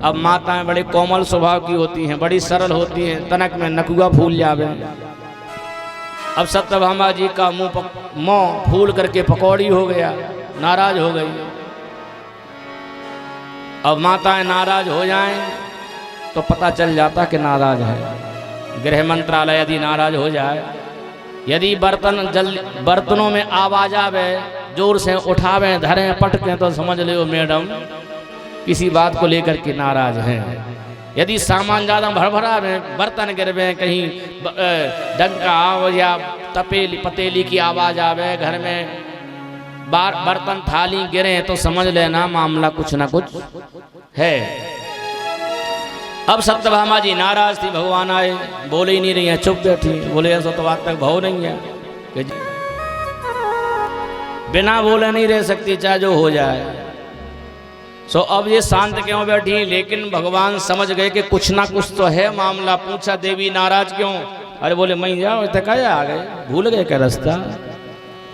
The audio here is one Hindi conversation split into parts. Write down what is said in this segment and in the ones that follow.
अब माताएं बड़े कोमल स्वभाव की होती हैं, बड़ी सरल होती हैं, तनक में नकुआ फूल जावे। अब सत्यभामा जी का मुंह फूल करके पकौड़ी हो गया, नाराज हो गई। अब माताएं नाराज हो जाएं तो पता चल जाता कि नाराज है। गृह मंत्रालय यदि नाराज हो जाए, यदि बर्तनों में आवाज आवे, जोर से उठावे, धरें, पटकें, तो समझ लो मैडम किसी बात को लेकर के नाराज हैं। यदि सामान ज़्यादा भरभरा में, बर्तन गिरवे, कहीं डंका या पतेली की आवाज़ आवे, घर में बर्तन थाली गिरे, तो समझ लेना मामला कुछ ना कुछ है। अब सत्यभामा जी नाराज थी, भगवान आए, बोले ही नहीं रही है, चुप बैठी। बोले ऐसा तो आज तक भाव नहीं है कि बिना बोले नहीं रह सकती, चाहे जो हो जाए। सो अब ये शांत क्यों बैठी? लेकिन भगवान समझ गए कि कुछ ना कुछ तो है मामला। पूछा देवी नाराज क्यों? अरे बोले मैं जाओ तक आ गए, भूल गए क्या रास्ता?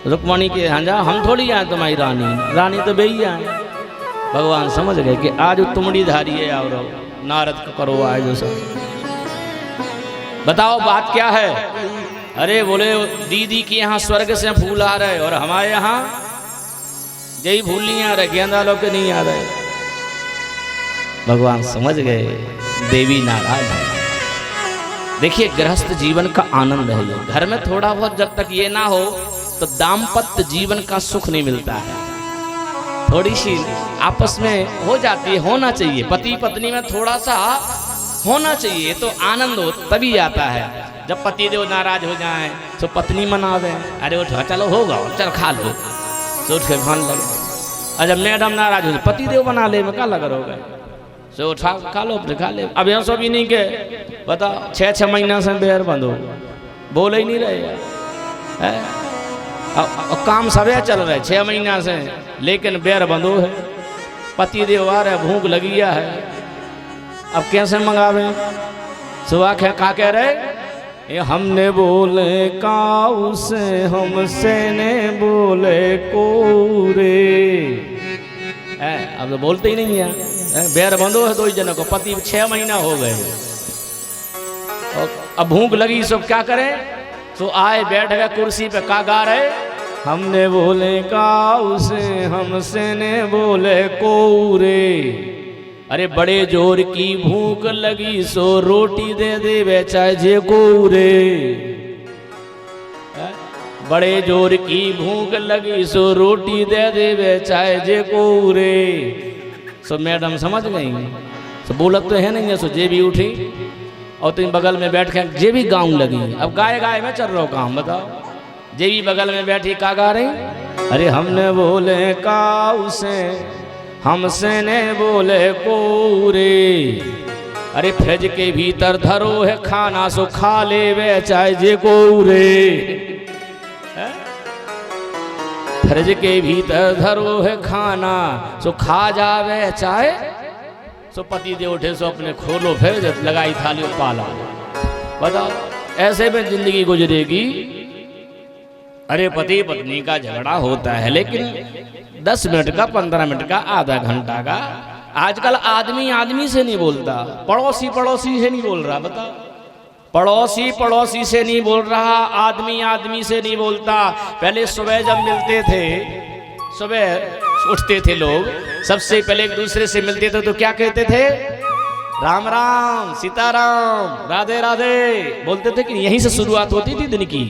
रुक्मणी के यहाँ जा, हम थोड़ी आए तुम्हारी रानी, रानी तो बेही आए। भगवान समझ गए कि आज तुमड़ी धारी है, और नारद को करो आए जो सब। बताओ बात क्या है? अरे बोले दीदी के यहाँ स्वर्ग से फूल आ रहे और हमारे यहाँ यही फूल नहीं आ रहे, गेंदा लोग के नहीं आ रहे। भगवान समझ गए देवी नाराज है। देखिए गृहस्थ जीवन का आनंद है ये। घर में थोड़ा बहुत जब तक ये ना हो तो दाम्पत्य जीवन का सुख नहीं मिलता है। थोड़ी सी आपस में हो जाती है, होना चाहिए, पति पत्नी में थोड़ा सा होना चाहिए तो आनंद हो तभी आता है। जब पति देव नाराज हो जाए तो पत्नी मना दे, अरे उठो चलो होगा, चल खा लो, तो उठ के खाने लगे। और जब मैडम नाराज हो पति देव बना ले, में क्या लगा रहोगे, सो उठा खा लो, खा ले। अब यहाँ सो भी नहीं के बताओ 6 महीना से बेर बंद हो, बोले ही नहीं रहे है। अब काम सवे चल रहे 6 महीना से, लेकिन बेर बंदो है। पति देव आ रहे, भूख लगी है, अब कैसे मंगावे? सुबह का कह रहे ये हमने बोले काऊ से, हमसे ने बोले कोरे। अब तो बोलते ही नहीं है, बेर बंदो है 2 जनों को, पति 6 महीना हो गए। अब भूख लगी, सब क्या करें? तो आए बैठ गए कुर्सी पे, का गा रहे? हमने बोले काऊ से, हमसे ने बोले कोरे। अरे बड़े जोर की भूख लगी, सो रोटी दे दे वे चाहे जे कोरे। बड़े जोर की भूख लगी, सो रोटी दे दे वे चाहे जे कोरे। सो मैडम समझ गई, सो बोलत तो है नहीं है, सो जे भी उठी और तुम बगल में बैठ के जे भी गाँव लगी। अब गाय गाय में चल रहा काम, बताओ। जे भी बगल में बैठी का गा रही? अरे हमने बोले काऊ से, हमसे ने बोले कोरे। अरे फ्रिज के भीतर धरो है खाना, सो खा ले वे चाहे जे कोरे। फ्रिज के भीतर धरो है खाना, सो खा जावे चाहे। सो पति दे उठे, सो अपने खोलो, फिर लगाई थाली पाला। बताओ ऐसे में जिंदगी गुजरेगी। अरे पति पत्नी का झगड़ा होता है, लेकिन 10 मिनट का, 15 मिनट का, आधा घंटा का। आजकल आदमी आदमी से नहीं बोलता, पड़ोसी पड़ोसी से नहीं बोल रहा। बताओ, पड़ोसी पड़ोसी से नहीं बोल रहा, आदमी आदमी से नहीं बोलता। पहले सुबह जब मिलते थे, सुबह उठते थे लोग, सबसे पहले एक दूसरे से मिलते थे तो क्या कहते थे? राम राम, सीताराम, राधे राधे बोलते थे कि यहीं से शुरुआत होती थी दिन की।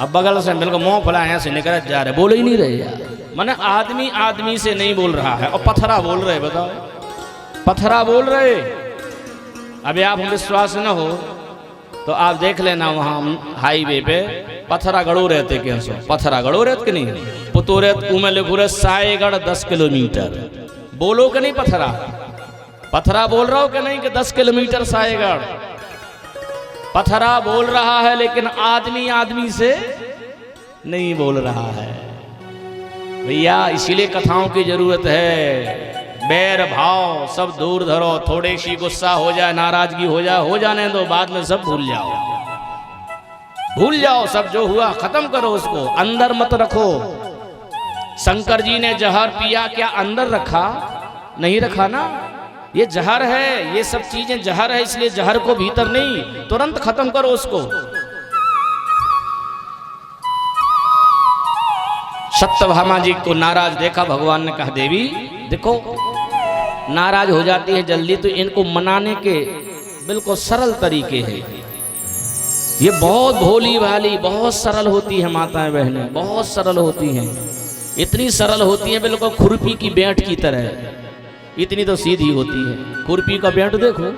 अब बगल से बिल्कुल मुंह फुलाए से निकल जा रहे, बोल ही नहीं रहे यार। माने आदमी आदमी से नहीं बोल रहा है, और पथरा बोल रहे। बताओ, पथरा बोल रहे। अभी आप विश्वास न हो तो आप देख लेना, वहाँ हाईवे पे पथरा गड़ो रहते के, पथरा गड़ो रहते कि नहीं? पुतोरे उमे लिखूरे सायगढ़ 10 किलोमीटर। बोलो कि नहीं पथरा? पथरा बोल रहा हो कि नहीं कि 10 किलोमीटर सायगढ़? पथरा बोल रहा है, लेकिन आदमी आदमी से नहीं बोल रहा है भैया। इसीलिए कथाओं की जरूरत है। बैर भाव सब दूर धरो, थोड़ी सी गुस्सा हो जाए, नाराजगी हो जाने दो, बाद में सब भूल जाओ। भूल जाओ सब, जो हुआ खत्म करो, उसको अंदर मत रखो। शंकर जी ने जहर पिया, क्या अंदर रखा? नहीं रखा ना। ये जहर है, ये सब चीजें जहर है, इसलिए जहर को भीतर नहीं, तुरंत खत्म करो उसको। सत्यभामा जी को नाराज देखा, भगवान ने कहा देवी देखो नाराज हो जाती है जल्दी, तो इनको मनाने के बिल्कुल सरल तरीके हैं। ये बहुत भोली भाली, बहुत सरल होती है माताएं बहनें, बहुत सरल होती हैं, इतनी सरल होती हैं बिल्कुल खुरपी की बेंट की तरह, इतनी तो सीधी होती है। खुरपी का बेंट देखो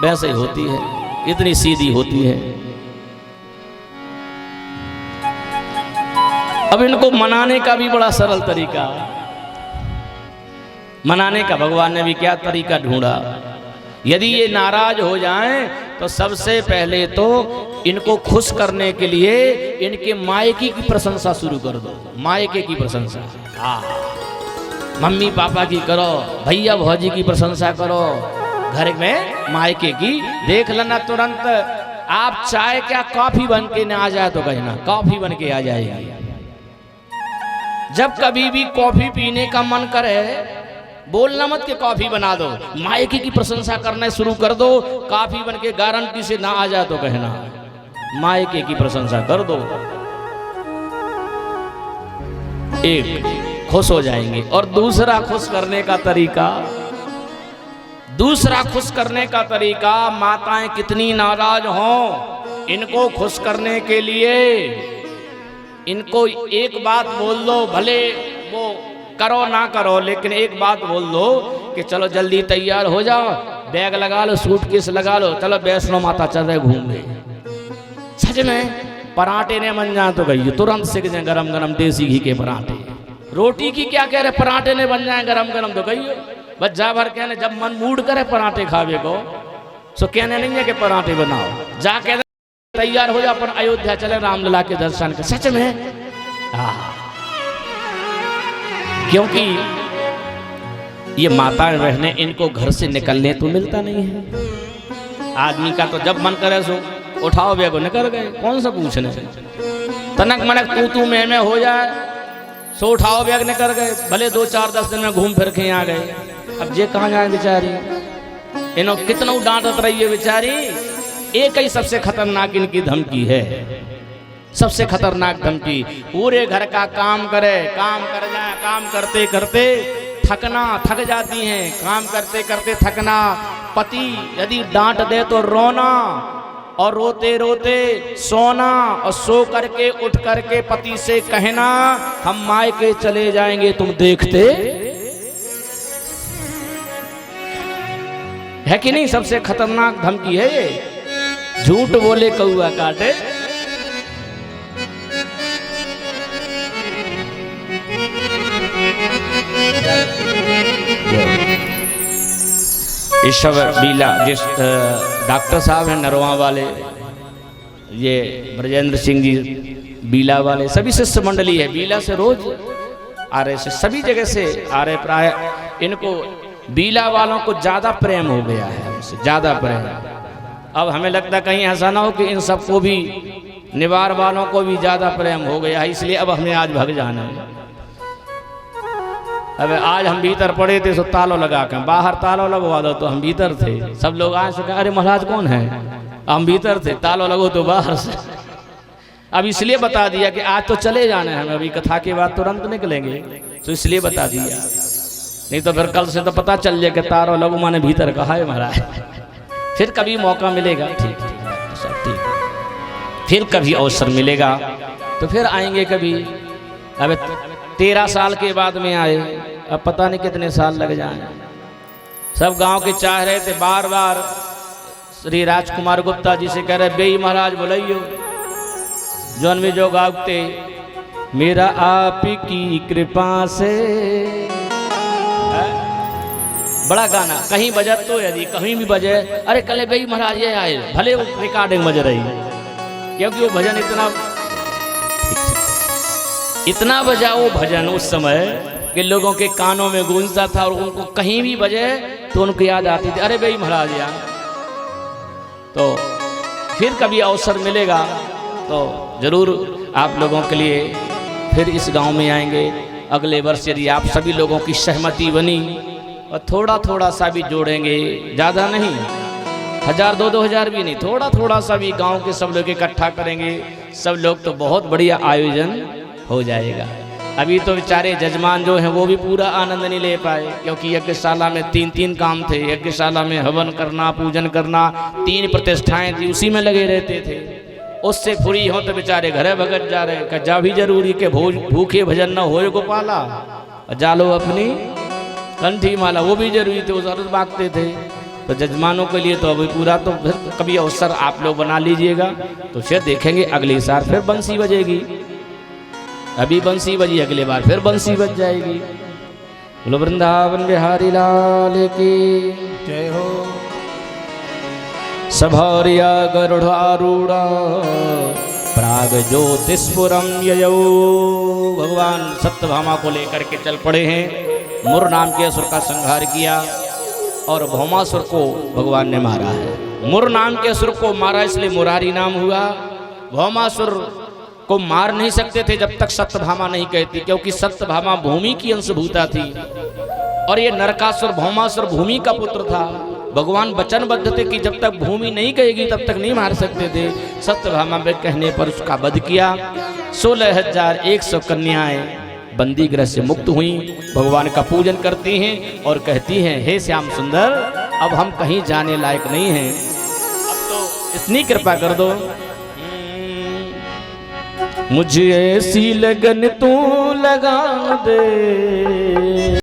वैसे ही होती है, इतनी सीधी होती है। अब इनको मनाने का भी बड़ा सरल तरीका, मनाने का भगवान ने भी क्या तरीका ढूंढा। यदि ये नाराज हो जाएं तो सबसे पहले तो इनको खुश करने के लिए इनके मायके की प्रशंसा शुरू कर दो। मायके की प्रशंसा, मम्मी पापा की करो, भैया भौजी की प्रशंसा करो, घर में मायके की देख लेना तुरंत। आप चाय क्या कॉफी बन के ना आ जाए तो कहना कॉफी बन के आ जाएगी। जब कभी भी कॉफी पीने का मन करे बोलना मत कि कॉफी बना दो, मायके की प्रशंसा करना शुरू कर दो। कॉफी बन के गारंटी से ना आ जाए तो कहना मायके की प्रशंसा कर दो। एक खुश हो जाएंगे। और दूसरा खुश करने का तरीका, दूसरा खुश करने का तरीका, माताएं कितनी नाराज हों, इनको खुश करने के लिए इनको एक बात बोल दो, भले वो करो ना करो, लेकिन एक बात बोल दो कि चलो जल्दी तैयार हो जाओ, बैग लगा लो, सूटकेस लगा लो, चलो वैष्णो माता चल रहे घूमने। सच में पराठे ने बन जाए तो गई तुरंत सीख जाए, गरम गरम देसी घी के पराठे। रोटी की क्या कह रहे, पराठे ने बन जाए गरम गरम तो गई। बस जा भर कहने जब मन मूड करे पराठे खावे को, सो कहने नहीं है कि पराठे बनाओ, जा कह तैयार हो जाओ अपन अयोध्या चले रामलला के दर्शन के। सच में क्योंकि ये माताएं बहनें, इनको घर से निकलने तो मिलता नहीं है। आदमी का तो जब मन करे सो उठाओ बैग निकल गए, कौन सा पूछने, तनक मनक तू मैं हो जाए सो उठाओ बैग निकल गए, भले 2-4-10 दिन में घूम फिर के आ गए। अब ये कहाँ जाए बेचारी, इन्हों कितना डांटत रही है बेचारी। एक ही सबसे खतरनाक इनकी धमकी है, सबसे खतरनाक धमकी। पूरे घर का काम करे, काम कर जाए, काम करते करते थक जाती हैं, काम करते करते थकना। पति यदि डांट दे तो रोना, और रोते रोते सोना, और सो करके उठ करके पति से कहना हम मायके चले जाएंगे, तुम देखते है कि नहीं। सबसे खतरनाक धमकी है ये, झूठ बोले कौआ काटे। इस सब बीला, जिस डॉक्टर साहब हैं नरवा वाले, ये ब्रजेंद्र सिंह जी बीला वाले, सभी शिष्य मंडली है बीला से रोज आ रहे, से सभी जगह से आ रहे। प्राय इनको बीला वालों को ज्यादा प्रेम हो गया है, हमसे ज्यादा प्रेम। अब हमें लगता कहीं ऐसा ना हो कि इन सबको भी, निवार वालों को भी ज्यादा प्रेम हो गया है, इसलिए अब हमें आज भाग जाना है। अब आज हम भीतर पड़े थे सो तालों लगा के, बाहर तालों लगवा दो तो हम भीतर थे। सब लोग आए से कहा अरे महाराज कौन है, हम भीतर थे, तालों लगो तो बाहर से। अब इसलिए बता दिया कि आज तो चले जाना है, हम अभी कथा के बाद तुरंत निकलेंगे, तो इसलिए बता दिया, नहीं तो फिर कल से तो पता चल जाए कि तारों लगो माने भीतर कहा है महाराज। फिर कभी मौका मिलेगा, ठीक सब ठीक, फिर कभी अवसर मिलेगा तो फिर आएंगे कभी। अब 13 साल के बाद में आए, अब पता नहीं कितने साल लग जाए। सब गांव के चाह रहे थे, बार बार श्री राजकुमार गुप्ता जी से कह रहे बेई महाराज बुलाइयो, जौन में जो गाते मेरा आप की कृपा से। बड़ा गाना कहीं बजा तो, यदि कहीं भी बजे अरे कल बेई महाराज ये आए, भले वो रिकॉर्डिंग बज रही, क्योंकि वो भजन इतना बजा वो भजन उस समय कि लोगों के कानों में गूंजता था, और उनको कहीं भी बजे तो उनको याद आती थी अरे बेई महाराज यार। तो फिर कभी अवसर मिलेगा तो जरूर आप लोगों के लिए फिर इस गांव में आएंगे। अगले वर्ष यदि आप सभी लोगों की सहमति बनी और थोड़ा थोड़ा सा भी जोड़ेंगे, ज़्यादा नहीं, 1000 2-2 भी नहीं, थोड़ा थोड़ा सा भी गांव के सब लोग इकट्ठा करेंगे, सब लोग, तो बहुत बढ़िया आयोजन हो जाएगा। अभी तो बेचारे जजमान जो हैं वो भी पूरा आनंद नहीं ले पाए, क्योंकि यज्ञशाला में 3 काम थे। यज्ञशाला में हवन करना, पूजन करना, 3 प्रतिष्ठाएं थी, उसी में लगे रहते थे। उससे फ्री हो तो बेचारे घरे भगत जा रहे, कज्जा भी जरूरी के भूखे भजन न होए गोपाला, जालो अपनी कंठी माला, वो भी जरूरी थे, वो जरूर मांगते थे। तो जजमानों के लिए तो अभी पूरा, तो फिर कभी अवसर आप लोग बना लीजिएगा, तो फिर देखेंगे अगली साल फिर बंसी बजेगी। अभी बंसी बजी, अगले बार फिर बंसी बज जाएगी। बोलो वृंदावन बिहारी लाल की जय हो। सभार्या गरुड़ारूढ़ा प्राग ज्योतिष्पुरम ययौ। भगवान सत्यभामा को लेकर के चल पड़े हैं। मुर नाम के असुर का संहार किया और भौमासुर को भगवान ने मारा है। मुर नाम के असुर को मारा, इसलिए मुरारी नाम हुआ। भौमासुर को मार नहीं सकते थे जब तक सत्यभामा नहीं कहती, क्योंकि सत्यभामा भूमि की अंशभूता थी और ये नरकासुर भौमासुर भूमि का पुत्र था। भगवान वचनबद्ध थे कि जब तक भूमि नहीं कहेगी तब तक नहीं मार सकते थे। सत्यभामा के कहने पर उसका वध किया। 16,100 कन्याएं बंदी गृह से मुक्त हुई, भगवान का पूजन करती हैं और कहती हैं, हे श्याम सुंदर, अब हम कहीं जाने लायक नहीं हैं, अब तो इतनी कृपा कर दो। मुझे ऐसी लगन तू लगा दे।